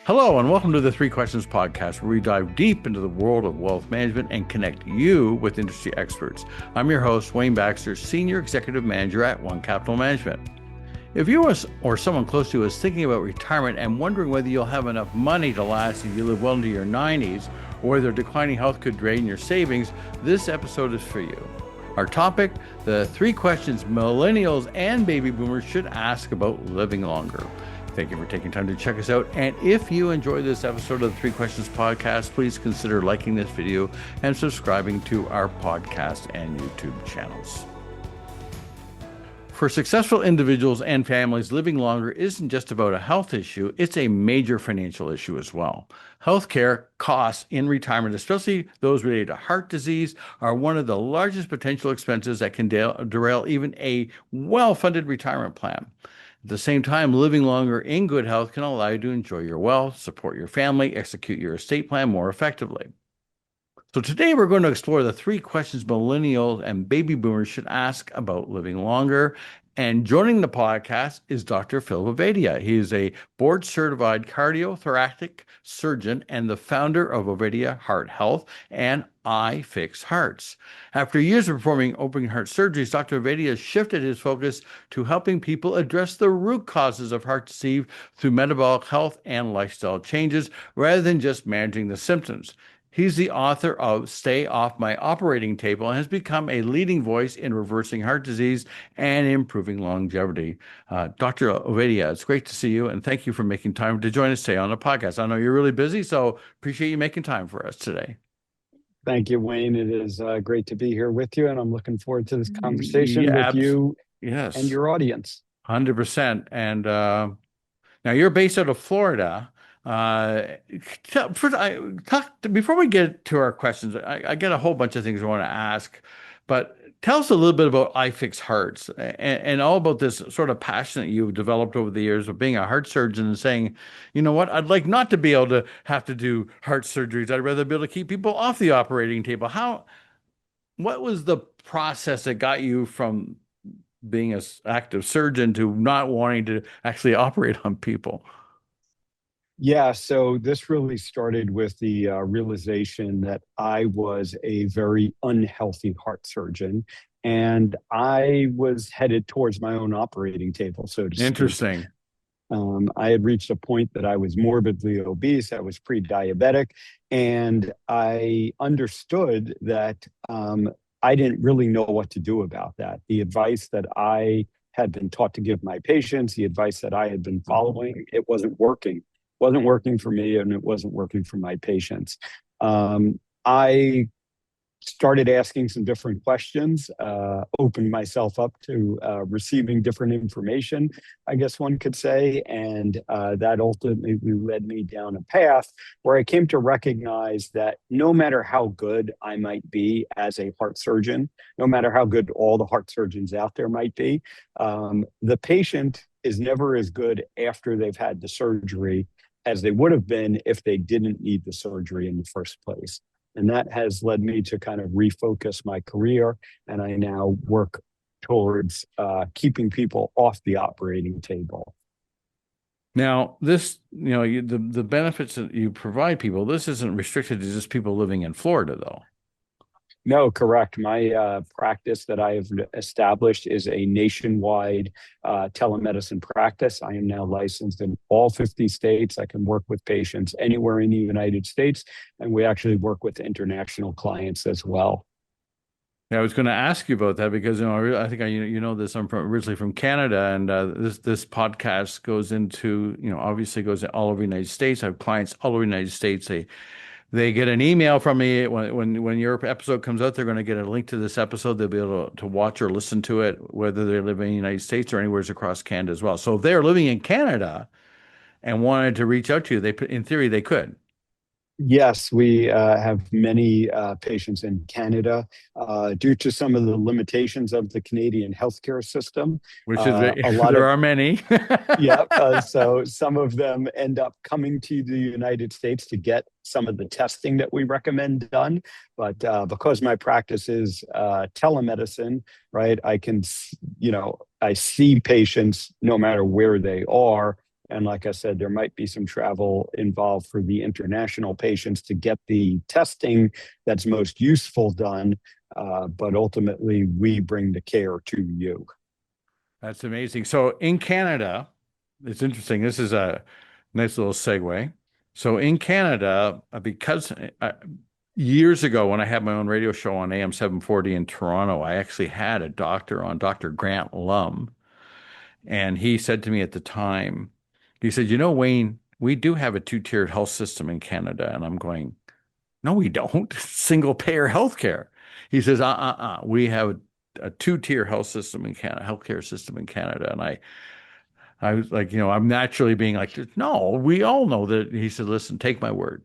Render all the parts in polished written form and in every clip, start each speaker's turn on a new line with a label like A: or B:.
A: Hello, and welcome to the Three Questions Podcast, where we dive deep into the world of wealth management and connect you with industry experts. I'm your host, Wayne Baxter, Senior Executive Manager at One Capital Management. If you or someone close to you is thinking about retirement and wondering whether you'll have enough money to last if you live well into your 90s, or whether declining health could drain your savings, this episode is for you. Our topic, the three questions millennials and baby boomers should ask about living longer. Thank you for taking time to check us out. And if you enjoyed this episode of the Three Questions Podcast, please consider liking this video and subscribing to our podcast and YouTube channels. For successful individuals and families, living longer isn't just about a health issue, it's a major financial issue as well. Healthcare costs in retirement, especially those related to heart disease, are one of the largest potential expenses that can derail even a well-funded retirement plan. At the same time, living longer in good health can allow you to enjoy your wealth, support your family, execute your estate plan more effectively. So today we're going to explore the three questions millennials and baby boomers should ask about living longer. And joining the podcast is Dr. Phil Ovadia. He is a board-certified cardiothoracic surgeon and the founder of Ovadia Heart Health and I Fix Hearts. After years of performing open heart surgeries, Dr. Ovadia shifted his focus to helping people address the root causes of heart disease through metabolic health and lifestyle changes, rather than just managing the symptoms. He's the author of Stay Off My Operating Table and has become a leading voice in reversing heart disease and improving longevity. Dr. Ovadia, it's great to see you, and thank you for making time to join us today on the podcast. I know you're really busy, so appreciate you making time for us today.
B: Thank you, Wayne. It is great to be here with you, and I'm looking forward to this conversation with you and your audience.
A: 100%. And now you're based out of Florida. Before we get to our questions, I get a whole bunch of things I want to ask, but tell us a little bit about I Fix Hearts and all about this sort of passion that you've developed over the years of being a heart surgeon and saying, you know what, I'd like not to be able to have to do heart surgeries. I'd rather be able to keep people off the operating table. What was the process that got you from being an active surgeon to not wanting to actually operate on people?
B: Yeah, so this really started with the realization that I was a very unhealthy heart surgeon, and I was headed towards my own operating table, so to speak.
A: Interesting.
B: I had reached a point that I was morbidly obese, I was pre-diabetic, and I understood that I didn't really know what to do about that. The advice that I had been taught to give my patients, the advice that I had been following, it wasn't working for me, and it wasn't working for my patients. I started asking some different questions, opened myself up to receiving different information, I guess one could say, and that ultimately led me down a path where I came to recognize that no matter how good I might be as a heart surgeon, no matter how good all the heart surgeons out there might be, the patient is never as good after they've had the surgery as they would have been if they didn't need the surgery in the first place. And that has led me to kind of refocus my career. And I now work towards keeping people off the operating table.
A: Now, this, the benefits that you provide people, this isn't restricted to just people living in Florida, though.
B: No, correct. My practice that I have established is a nationwide telemedicine practice. I am now licensed in all 50 states. I can work with patients anywhere in the United States, and we actually work with international clients as well.
A: Yeah, I was going to ask you about that because I think you know this. I'm originally from Canada, and this podcast goes into obviously goes all over the United States. I have clients all over the United States. They get an email from me when your episode comes out. They're going to get a link to this episode. They'll be able to watch or listen to it, whether they live in the United States or anywhere across Canada as well. So if they're living in Canada and wanted to reach out to you, in theory, they could.
B: Yes, we have many patients in Canada due to some of the limitations of the Canadian healthcare system.
A: Which is there are many.
B: Yeah, so some of them end up coming to the United States to get some of the testing that we recommend done. But because my practice is telemedicine, right, I can, I see patients no matter where they are And like I said, there might be some travel involved for the international patients to get the testing that's most useful done. But ultimately, we bring the care to you.
A: That's amazing. So in Canada, it's interesting. This is a nice little segue. So in Canada, because years ago when I had my own radio show on AM 740 in Toronto, I actually had a doctor on, Dr. Grant Lum, and he said to me at the time, he said, "You know, Wayne, we do have a two-tiered health system in Canada." And I'm going, "No, we don't. Single payer healthcare." He says, We have a two-tier health system in Canada, healthcare system in Canada." And I was like, I'm naturally being like, "No, we all know that." He said, "Listen, take my word.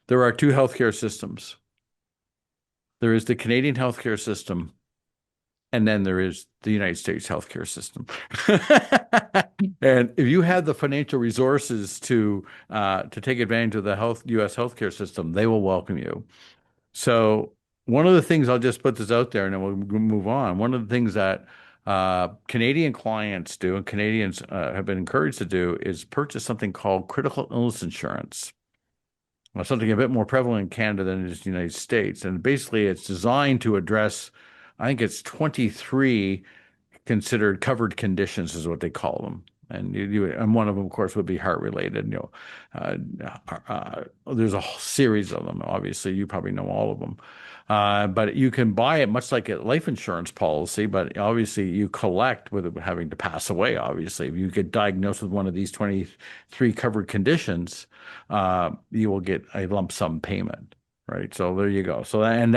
A: There are two healthcare systems. There is the Canadian healthcare system, and then there is the United States healthcare system." And if you have the financial resources to take advantage of the U.S. healthcare system, they will welcome you. So one of the things, I'll just put this out there and then we'll move on. One of the things that Canadian clients do and Canadians have been encouraged to do is purchase something called critical illness insurance. Well, something a bit more prevalent in Canada than it is in the United States. And basically, it's designed to address, I think it's 23 considered covered conditions, is what they call them. And one of them, of course, would be heart related. Uh, there's a whole series of them. Obviously, you probably know all of them. But you can buy it much like a life insurance policy, but obviously you collect with it having to pass away. Obviously, if you get diagnosed with one of these 23 covered conditions, you will get a lump sum payment. Right. So there you go. So and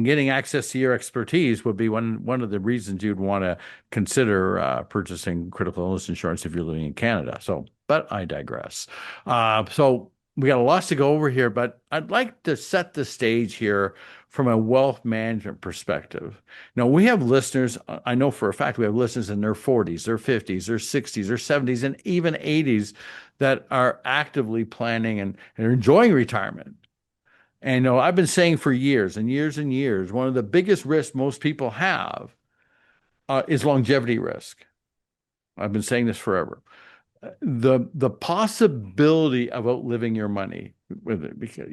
A: getting access to your expertise would be one of the reasons you'd want to consider purchasing critical illness insurance if you're living in Canada. So, but I digress. So we got a lot to go over here, but I'd like to set the stage here from a wealth management perspective. Now, we have listeners, I know for a fact we have listeners in their 40s, their 50s, their 60s, their 70s, and even 80s that are actively planning and enjoying retirement. And I've been saying for years and years and years, one of the biggest risks most people have is longevity risk. I've been saying this forever. The possibility of outliving your money with it, because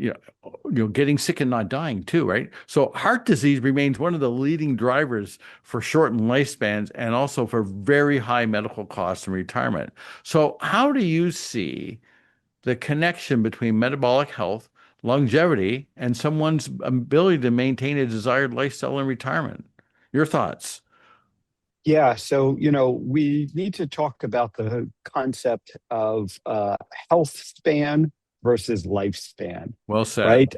A: getting sick and not dying too, right? So heart disease remains one of the leading drivers for shortened lifespans and also for very high medical costs in retirement. So how do you see the connection between metabolic health, longevity, and someone's ability to maintain a desired lifestyle in retirement? Your thoughts?
B: Yeah, so we need to talk about the concept of health span versus lifespan,
A: Well said.
B: right?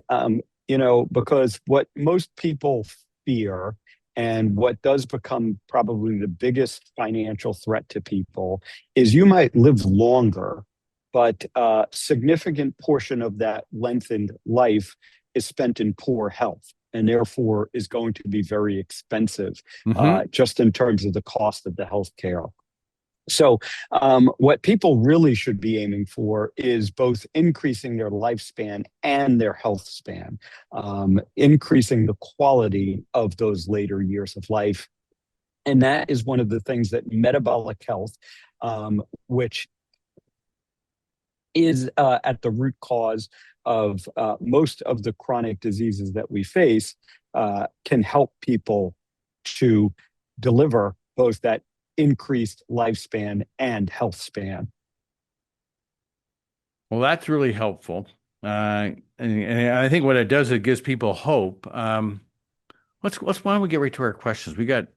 B: Because what most people fear and what does become probably the biggest financial threat to people is you might live longer, but a significant portion of that lengthened life is spent in poor health and therefore is going to be very expensive
A: Hmm.
B: just in terms of the cost of the healthcare. So, what people really should be aiming for is both increasing their lifespan and their health span, increasing the quality of those later years of life. And that is one of the things that metabolic health, which is at the root cause of most of the chronic diseases that we face, can help people to deliver both that increased lifespan and health span.
A: Well, that's really helpful. And I think what it does, it gives people hope. Why don't we get right to our questions? And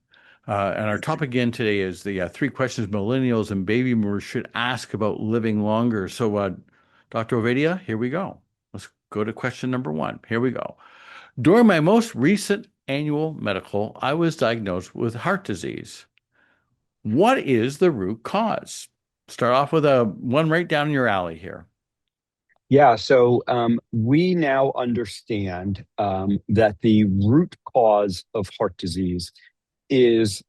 A: our topic again today is the three questions millennials and baby boomers should ask about living longer. So, Dr. Ovadia, here we go. Let's go to question number one. Here we go. During my most recent annual medical, I was diagnosed with heart disease. What is the root cause? Start off with a one right down your alley here.
B: Yeah, so we now understand that the root cause of heart disease is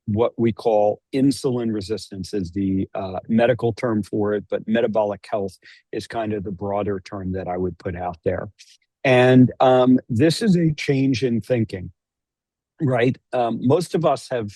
B: what we call insulin resistance is the medical term for it, but metabolic health is kind of the broader term that I would put out there. And this is a change in thinking. right? Most of us have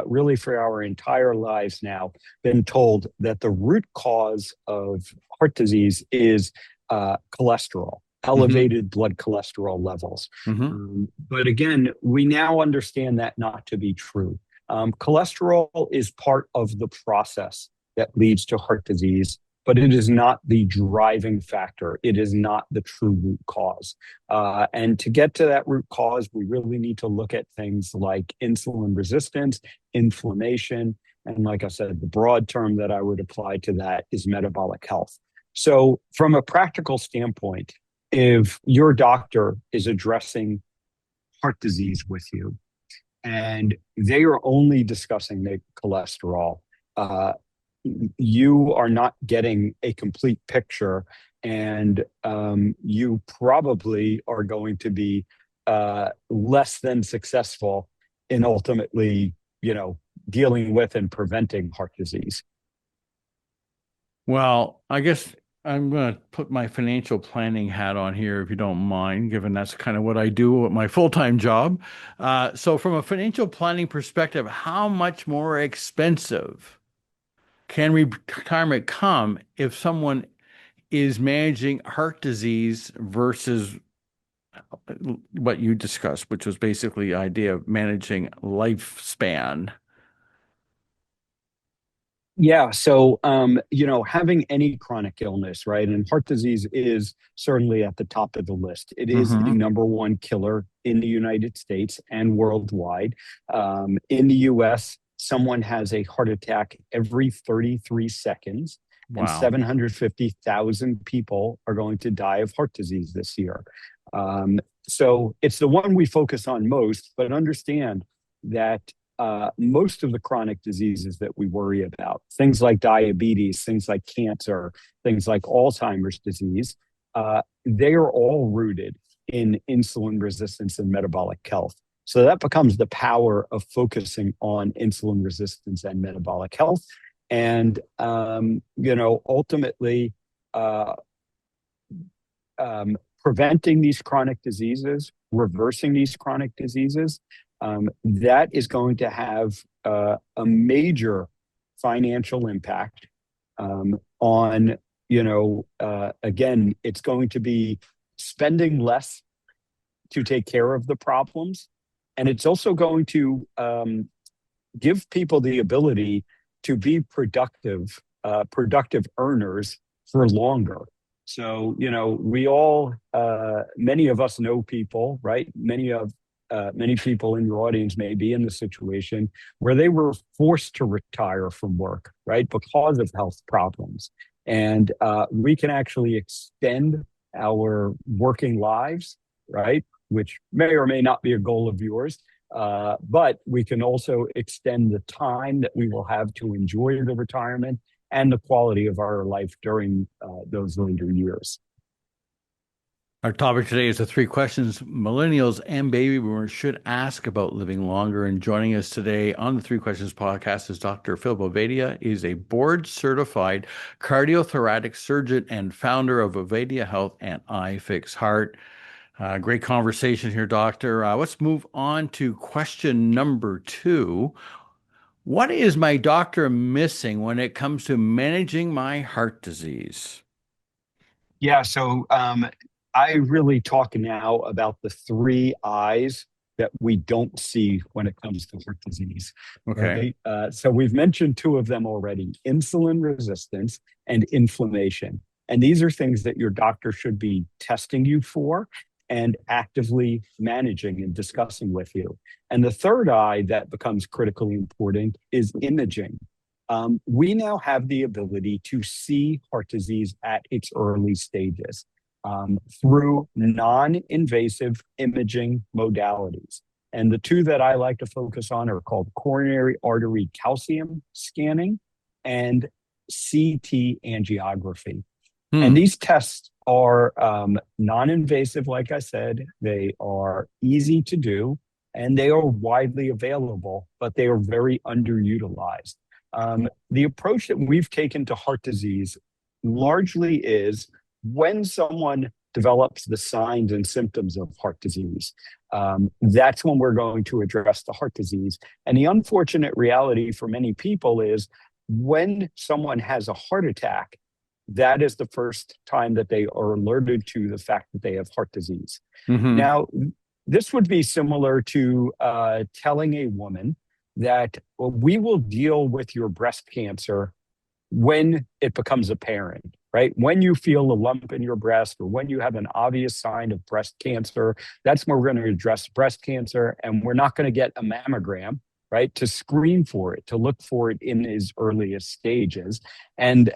B: really for our entire lives now been told that the root cause of heart disease is cholesterol,
A: Hmm.
B: elevated blood cholesterol levels.
A: Hmm.
B: But again, we now understand that not to be true. Cholesterol is part of the process that leads to heart disease, but it is not the driving factor. It is not the true root cause. And to get to that root cause, we really need to look at things like insulin resistance, inflammation, and like I said, the broad term that I would apply to that is metabolic health. So, from a practical standpoint, if your doctor is addressing heart disease with you and they are only discussing the cholesterol, uh, you are not getting a complete picture, and you probably are going to be less than successful in ultimately, dealing with and preventing heart disease.
A: Well, I guess I'm going to put my financial planning hat on here, if you don't mind, given that's kind of what I do with my full-time job. So, from a financial planning perspective, how much more expensive can retirement come if someone is managing heart disease versus what you discussed, which was basically the idea of managing lifespan?
B: Yeah, so having any chronic illness, right? And heart disease is certainly at the top of the list. It is the
A: Hmm.
B: number one killer in the United States and worldwide. In the US, someone has a heart attack every 33 seconds, and
A: Wow.
B: 750,000 people are going to die of heart disease this year. So it's the one we focus on most, but understand that most of the chronic diseases that we worry about, things like diabetes, things like cancer, things like Alzheimer's disease, they are all rooted in insulin resistance and metabolic health. So that becomes the power of focusing on insulin resistance and metabolic health. And, ultimately, uh, preventing these chronic diseases, reversing these chronic diseases, that is going to have a major financial impact on, again, it's going to be spending less to take care of the problems. And it's also going to give people the ability to be productive earners for longer. So, many of us know people, right? Many people in your audience may be in the situation where they were forced to retire from work, right, because of health problems. And we can actually extend our working lives, right, which may or may not be a goal of yours, but we can also extend the time that we will have to enjoy the retirement and the quality of our life during those later years.
A: Our topic today is the three questions millennials and baby boomers should ask about living longer. And joining us today on the Three Questions podcast is Dr. Phil Bavadia. He's a board certified cardiothoracic surgeon and founder of Bavadia Health and iFix Heart. Great conversation here, Doctor. Let's move on to question number two. What is my doctor missing when it comes to managing my heart disease?
B: Yeah, so I really talk now about the three I's that we don't see when it comes to heart disease,
A: Okay.
B: right? So we've mentioned two of them already, insulin resistance and inflammation. And these are things that your doctor should be testing you for and actively managing and discussing with you. And the third I that becomes critically important is imaging. We now have the ability to see heart disease at its early stages through non invasive imaging modalities. And the two that I like to focus on are called coronary artery calcium scanning and CT angiography. And
A: Hmm.
B: these tests are non invasive, like I said, they are easy to do and they are widely available, but they are very underutilized. The approach that we've taken to heart disease largely is when someone develops the signs and symptoms of heart disease. That's when we're going to address the heart disease. And the unfortunate reality for many people is when someone has a heart attack, that is the first time that they are alerted to the fact that they have heart disease.
A: Hmm.
B: Now, this would be similar to telling a woman that, well, we will deal with your breast cancer when it becomes apparent, right? When you feel a lump in your breast or when you have an obvious sign of breast cancer, that's when we're going to address breast cancer. And we're not going to get a mammogram, right, to screen for it, to look for it in its earliest stages. And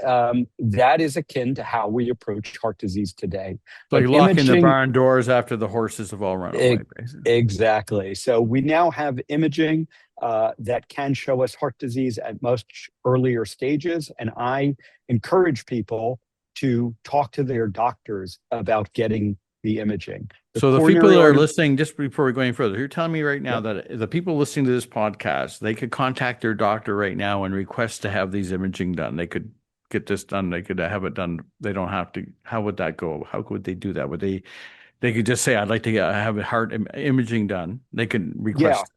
B: that is akin to how we approach heart disease today.
A: It's like
B: But
A: locking the
B: imaging,
A: barn doors after the horses have all run away,
B: e-
A: basically.
B: exactly. So we now have imaging that can show us heart disease at much earlier stages. And I encourage people to talk to their doctors about getting the imaging. The
A: So the people
B: coronary
A: that are
B: artery,
A: listening, just before we go any further, you're telling me right now
B: yep.
A: that the people listening to this podcast, they could contact their doctor right now and request to have these imaging done. They could get this done. They could have it done. They don't have to. How would that go? How would they do that? Would they could just say, I'd like to have a heart imaging done. They could
B: Yeah.
A: request.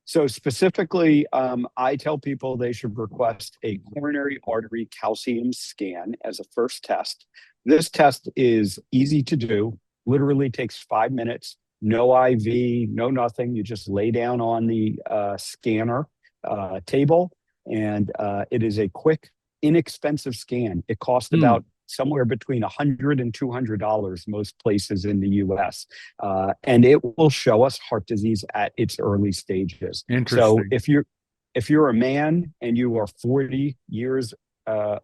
B: So specifically, I tell people they should request a coronary artery calcium scan as a first test. This test is easy to do, literally takes 5 minutes, no IV, no nothing. You just lay down on the scanner table, and it is a quick, inexpensive scan. It costs
A: Hmm.
B: about somewhere between $100 and $200 most places in the US. And it will show us heart disease at its early stages. So
A: Interesting.
B: if you're a man and you are 40 years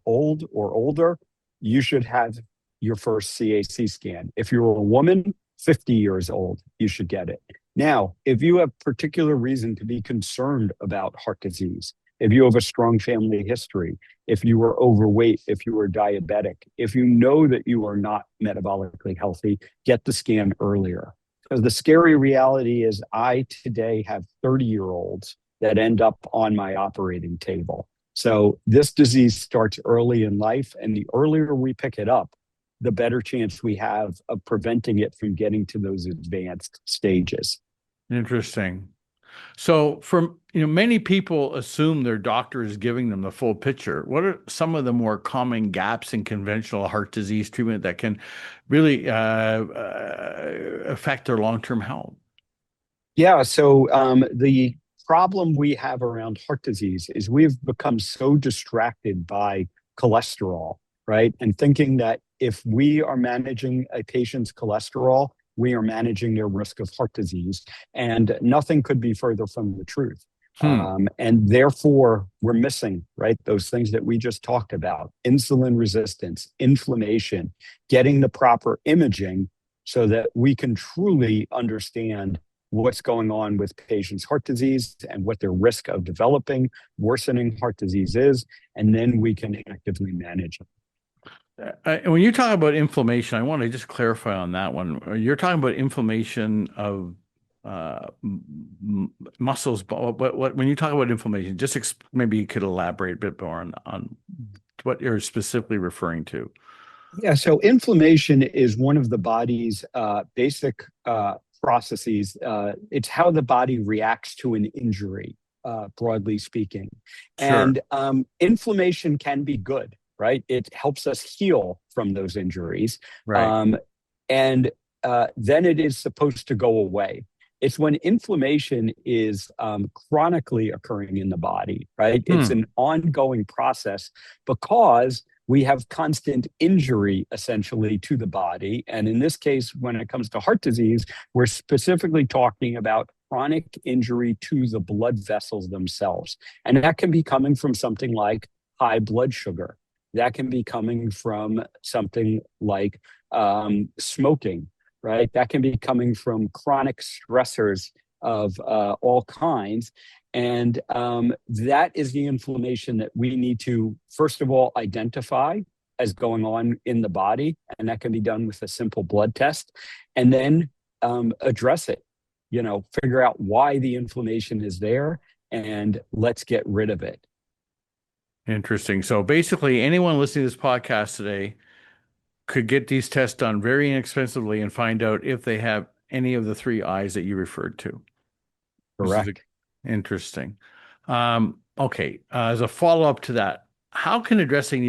B: old or older, you should have your first CAC scan. If you're a woman, 50 years old, you should get it. Now, if you have particular reason to be concerned about heart disease, if you have a strong family history, if you are overweight, if you are diabetic, if you know that you are not metabolically healthy, get the scan earlier. Because the scary reality is, I today have 30-year-olds that end up on my operating table. So this disease starts early in life, and the earlier we pick it up, the better chance we have of preventing it from getting to those advanced stages.
A: Interesting. So, from many people assume their doctor is giving them the full picture. What are some of the more common gaps in conventional heart disease treatment that can really affect their long-term health?
B: Yeah, so the problem we have around heart disease is we've become so distracted by cholesterol, right? And thinking that if we are managing a patient's cholesterol, we are managing their risk of heart disease. And nothing could be further from the truth.
A: Hmm.
B: And therefore, we're missing, right? Those things that we just talked about: insulin resistance, inflammation, getting the proper imaging so that we can truly understand what's going on with patients' heart disease and what their risk of developing worsening heart disease is, and then we can actively manage it.
A: When you talk about inflammation, I want to just clarify on that one. You're talking about inflammation of muscles, but when you talk about inflammation, just maybe you could elaborate a bit more on what you're specifically referring to.
B: Yeah, so inflammation is one of the body's basic processes. It's how the body reacts to an injury, broadly speaking.
A: Sure.
B: And inflammation can be good, right? It helps us heal from those injuries.
A: Right.
B: Um, and then it is supposed to go away. It's when inflammation is chronically occurring in the body, right? It's
A: Hmm.
B: an ongoing process because we have constant injury essentially to the body. And in this case, when it comes to heart disease, we're specifically talking about chronic injury to the blood vessels themselves. And that can be coming from something like high blood sugar. That can be coming from something like smoking, right? That can be coming from chronic stressors of all kinds. And that is the inflammation that we need to, first of all, identify as going on in the body. And that can be done with a simple blood test. And then address it, figure out why the inflammation is there, and let's get rid of it.
A: Interesting. So basically, anyone listening to this podcast today, could get these tests done very inexpensively and find out if they have any of the three eyes that you referred to. This is
B: Correct.
A: interesting. Okay, as a follow-up to that, how can addressing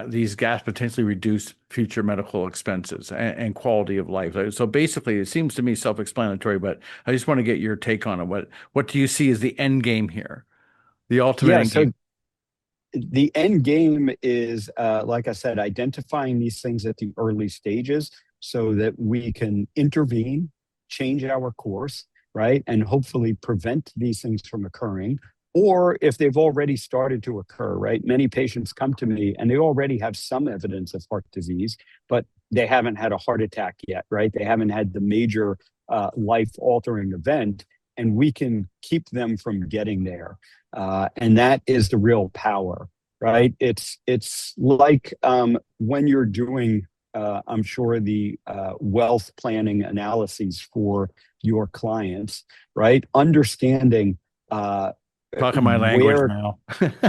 A: these gaps potentially reduce future medical expenses and quality of life? So basically, it seems to me self-explanatory, but I just want to get your take on it. What do you see as the end game here? The ultimate
B: Yeah.
A: end game?
B: So the end game is, like I said, identifying these things at the early stages so that we can intervene, change our course, right? And hopefully prevent these things from occurring. Or if they've already started to occur, right? Many patients come to me and they already have some evidence of heart disease, but they haven't had a heart attack yet, right? They haven't had the major life altering event, and we can keep them from getting there. And that is the real power, right? It's like when you're doing, I'm sure the wealth planning analyses for your clients, right? Understanding
A: Talking my language
B: where
A: now.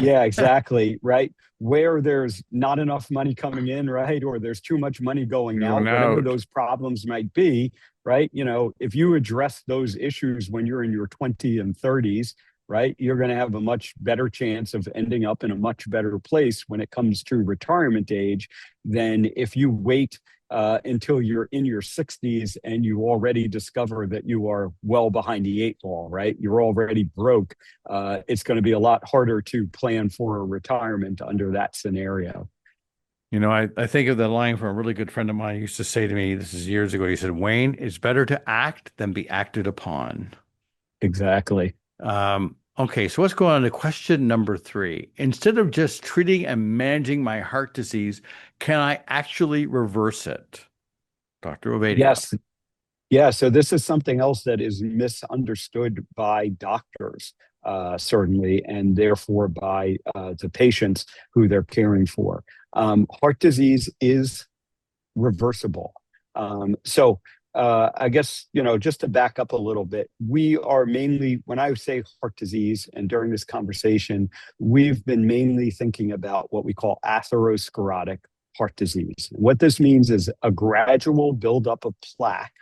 B: yeah, exactly. Right. Where there's not enough money coming in, right? Or there's too much money going
A: Going
B: out, whatever
A: out.
B: those problems might be, right? If you address those issues when you're in your 20s and 30s, right, you're going to have a much better chance of ending up in a much better place when it comes to retirement age than if you wait until you're in your 60s and you already discover that you are well behind the eight ball, right? You're already broke. It's going to be a lot harder to plan for a retirement under that scenario.
A: I think of the line from a really good friend of mine who used to say to me, this is years ago, he said, Wayne, it's better to act than be acted upon.
B: Exactly.
A: Okay, so let's go on to question number three. Instead of just treating and managing my heart disease, can I actually reverse it? Dr. Ovadia.
B: Yes. Yeah. So this is something else that is misunderstood by doctors, certainly, and therefore by the patients who they're caring for. Heart disease is reversible. I guess, just to back up a little bit, we are mainly, when I say heart disease, and during this conversation, we've been mainly thinking about what we call atherosclerotic heart disease. What this means is a gradual buildup of plaque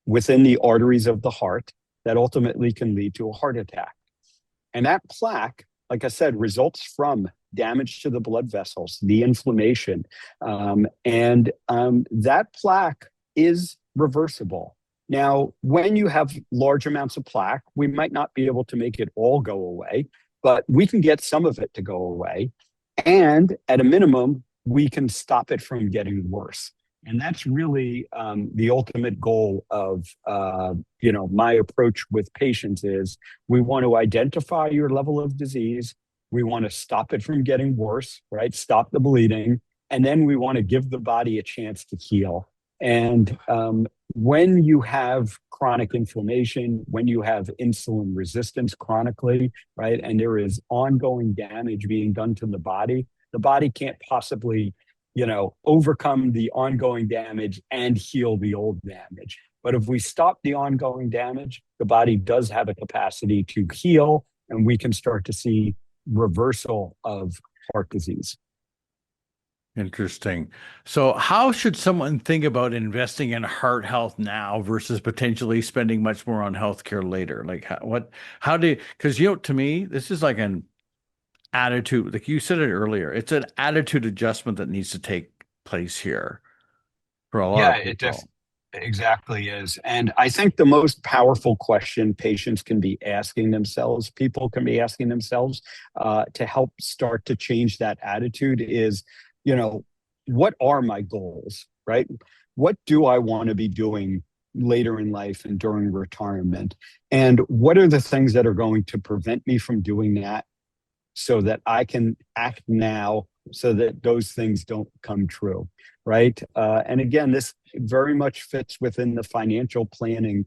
B: within the arteries of the heart that ultimately can lead to a heart attack. And that plaque, like I said, results from damage to the blood vessels, the inflammation. And that plaque is reversible. Now, when you have large amounts of plaque, we might not be able to make it all go away, but we can get some of it to go away. And at a minimum, we can stop it from getting worse. And that's really the ultimate goal of my approach with patients is we want to identify your level of disease. We want to stop it from getting worse, right? Stop the bleeding. And then we want to give the body a chance to heal. And when you have chronic inflammation, when you have insulin resistance chronically, right, and there is ongoing damage being done to the body can't possibly overcome the ongoing damage and heal the old damage. But if we stop the ongoing damage, the body does have a capacity to heal, and we can start to see reversal of heart disease.
A: Interesting. So, how should someone think about investing in heart health now versus potentially spending much more on healthcare later? Like, because, to me, this is like an attitude, like you said it earlier, it's an attitude adjustment that needs to take place here for a lot
B: Yeah,
A: of people.
B: exactly is. And I think the most powerful question patients can be asking themselves, people can be asking themselves to help start to change that attitude is, you know, what are my goals, right? What do I want to be doing later in life and during retirement? And what are the things that are going to prevent me from doing that so that I can act now so that those things don't come true, right? And again, this very much fits within the financial planning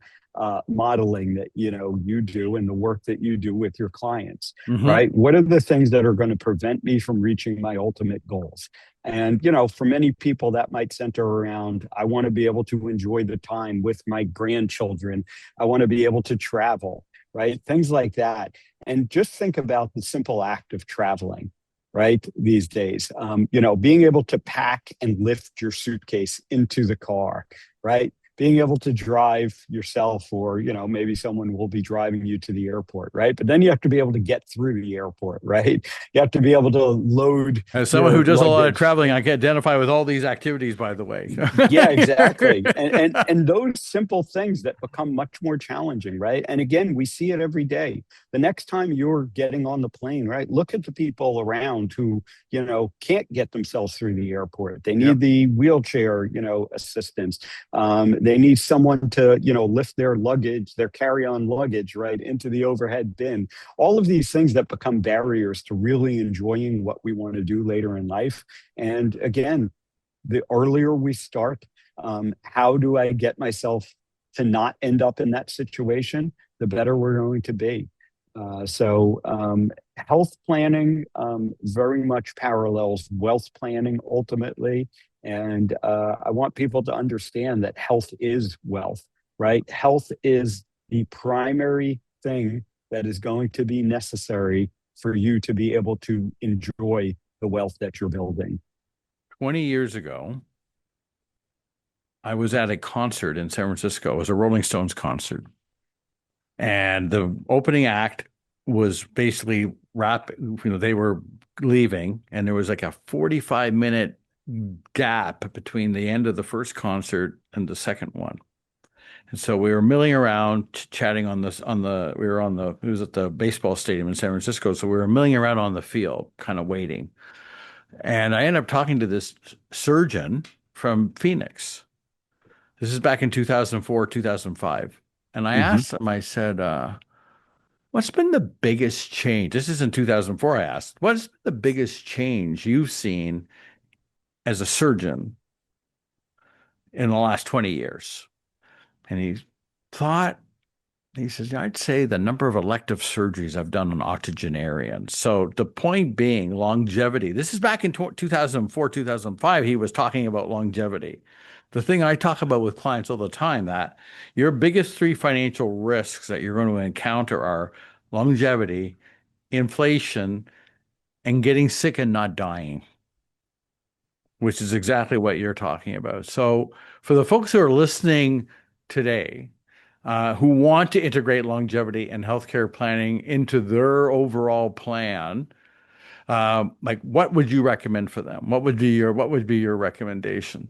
B: modeling that you do and the work that you do with your clients,
A: Hmm.
B: right? What are the things that are going to prevent me from reaching my ultimate goals? And for many people, that might center around I want to be able to enjoy the time with my grandchildren. I want to be able to travel, right? Things like that. And just think about the simple act of traveling. right? These days, being able to pack and lift your suitcase into the car, right? Being able to drive yourself, or maybe someone will be driving you to the airport, right? But then you have to be able to get through the airport, right? You have to be able to load
A: As someone who
B: your
A: does a lot of
B: luggage.
A: traveling, I can identify with all these activities, by the way.
B: Yeah, exactly. And those simple things that become much more challenging, right? And again, we see it every day. The next time you're getting on the plane, right? Look at the people around who, can't get themselves through the airport. They
A: Yep.
B: need the wheelchair, assistance. They need someone to, lift their luggage, their carry-on luggage, right, into the overhead bin. All of these things that become barriers to really enjoying what we want to do later in life. And again, the earlier we start, how do I get myself to not end up in that situation, the better we're going to be. Health planning very much parallels wealth planning ultimately. And I want people to understand that health is wealth, right? Health is the primary thing that is going to be necessary for you to be able to enjoy the wealth that you're building.
A: 20 years ago, I was at a concert in San Francisco. It was a Rolling Stones concert. And the opening act was basically they were leaving, and there was like a 45-minute gap between the end of the first concert and the second one. And so we were milling around, chatting we were on it was at the baseball stadium in San Francisco. So we were milling around on the field, kind of waiting. And I ended up talking to this surgeon from Phoenix. This is back in 2004, 2005. And I
B: Mhm.
A: asked him, I said, what's been the biggest change? This is in 2004, I asked. What's the biggest change you've seen as a surgeon in the last 20 years? And thought, he says, I'd say the number of elective surgeries I've done on octogenarians. So the point being longevity. This is back in 2004, 2005. He was talking about longevity. The thing I talk about with clients all the time, that your biggest three financial risks that you're going to encounter are longevity, inflation, and getting sick and not dying, which is exactly what you're talking about. So for the folks who are listening today, who want to integrate longevity and healthcare planning into their overall plan, like what would you recommend for them? What would be your recommendation?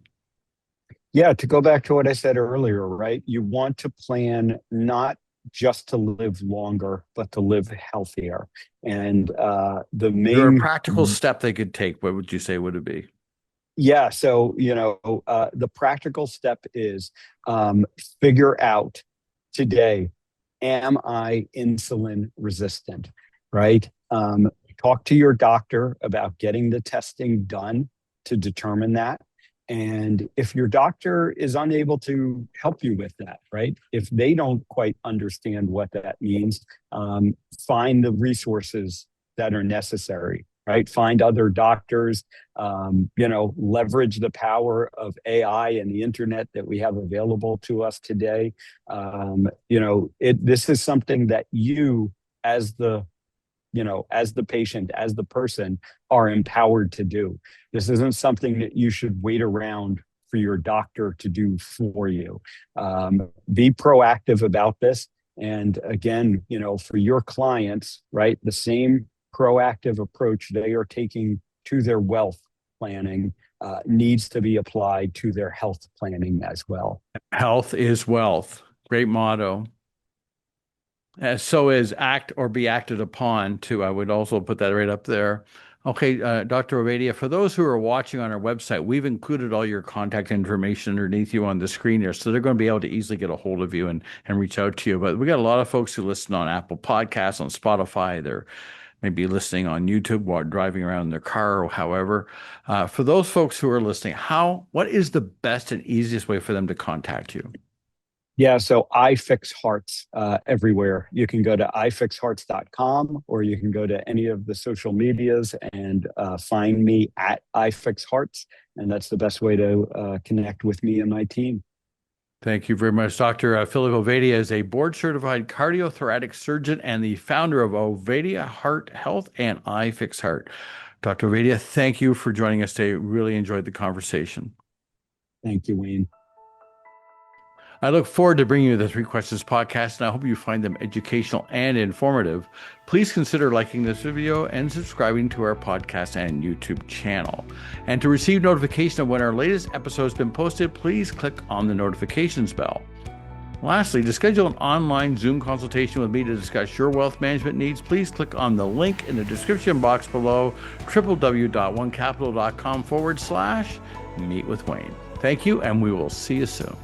B: Yeah, to go back to what I said earlier, right? You want to plan not just to live longer, but to live healthier. And the
A: Is there a
B: main,
A: practical step they could take? What would you say would it be?
B: yeah, so, the practical step is figure out today, am I insulin resistant, right? Talk to your doctor about getting the testing done to determine that. And if your doctor is unable to help you with that, right? If they don't quite understand what that means, find the resources that are necessary, right? Find other doctors, leverage the power of AI and the internet that we have available to us today. This is something that you, as the patient, as the person, are empowered to do. This isn't something that you should wait around for your doctor to do for you. Be proactive about this. And again, for your clients, right, the same proactive approach they are taking to their wealth planning needs to be applied to their health planning as well.
A: Health is wealth. Great motto. So is act or be acted upon too. I would also put that right up there. Okay, Dr. Ovadia, for those who are watching on our website, we've included all your contact information underneath you on the screen here. So they're going to be able to easily get a hold of you and reach out to you. But we got a lot of folks who listen on Apple Podcasts, on Spotify. They're maybe listening on YouTube while driving around in their car or however. For those folks who are listening, what is the best and easiest way for them to contact you?
B: Yeah, so I fix hearts everywhere. You can go to ifixhearts.com, or you can go to any of the social medias and find me at ifixhearts. And that's the best way to connect with me and my team.
A: Thank you very much. Dr. Philip Ovadia is a board certified cardiothoracic surgeon and the founder of Ovadia Heart Health and iFix Heart. Dr. Vaidya, thank you for joining us today. Really enjoyed the conversation.
B: Thank you, Wayne.
A: I look forward to bringing you the Three Questions podcast, and I hope you find them educational and informative. Please consider liking this video and subscribing to our podcast and YouTube channel. And to receive notification of when our latest episode has been posted, please click on the notifications bell. Lastly, to schedule an online Zoom consultation with me to discuss your wealth management needs, please click on the link in the description box below, www.onecapital.com/meet with Wayne. Thank you, and we will see you soon.